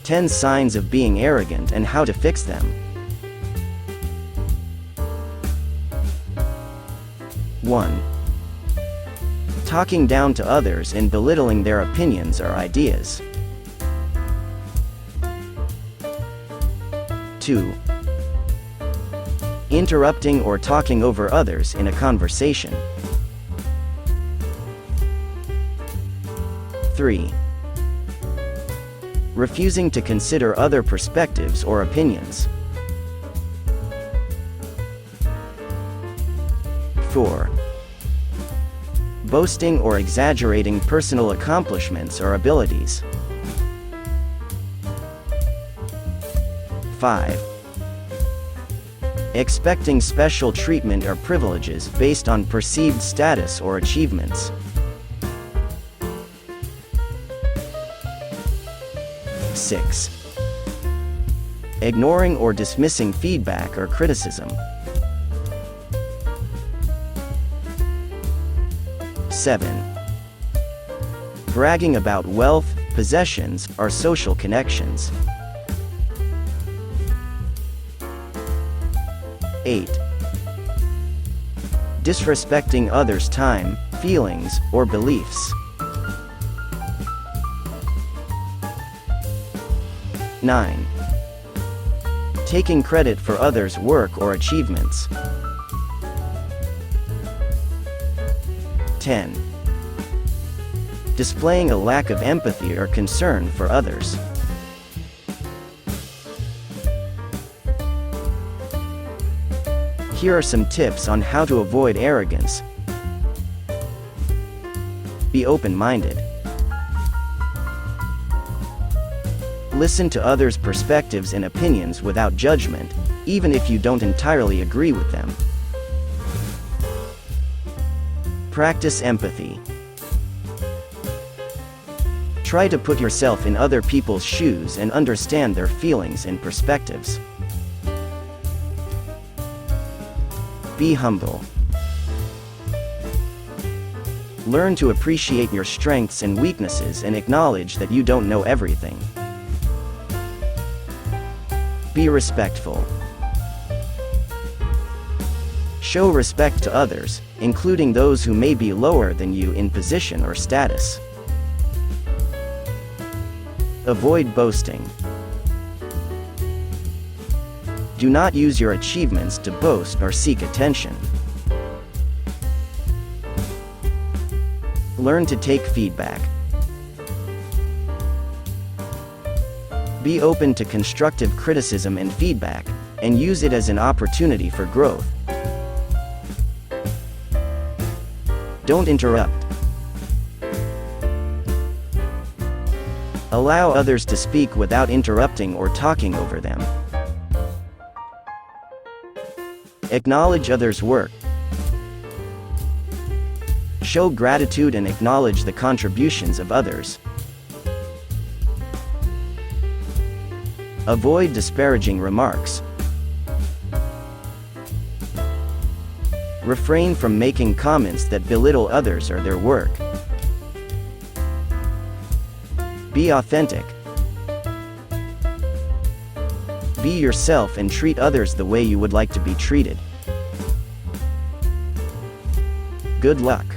10 signs of being arrogant and how to fix them. 1. Talking down to others and belittling their opinions or ideas. 2. Interrupting or talking over others in a conversation. 3. Refusing to consider other perspectives or opinions. 4. Boasting or exaggerating personal accomplishments or abilities. 5. Expecting special treatment or privileges based on perceived status or achievements. 6. Ignoring or dismissing feedback or criticism. 7. Bragging about wealth, possessions, or social connections. 8. Disrespecting others' time, feelings, or beliefs. 9. Taking credit for others' work or achievements. 10. Displaying a lack of empathy or concern for others. Here are some tips on how to avoid arrogance. Be open-minded. Listen to others' perspectives and opinions without judgment, even if you don't entirely agree with them. Practice empathy. Try to put yourself in other people's shoes and understand their feelings and perspectives. Be humble. Learn to appreciate your strengths and weaknesses and acknowledge that you don't know everything. Be respectful. Show respect to others, including those who may be lower than you in position or status. Avoid boasting. Do not use your achievements to boast or seek attention. Learn to take feedback. Be open to constructive criticism and feedback, and use it as an opportunity for growth. Don't interrupt. Allow others to speak without interrupting or talking over them. Acknowledge others' work. Show gratitude and acknowledge the contributions of others. Avoid disparaging remarks. Refrain from making comments that belittle others or their work. Be authentic. Be yourself and treat others the way you would like to be treated. Good luck.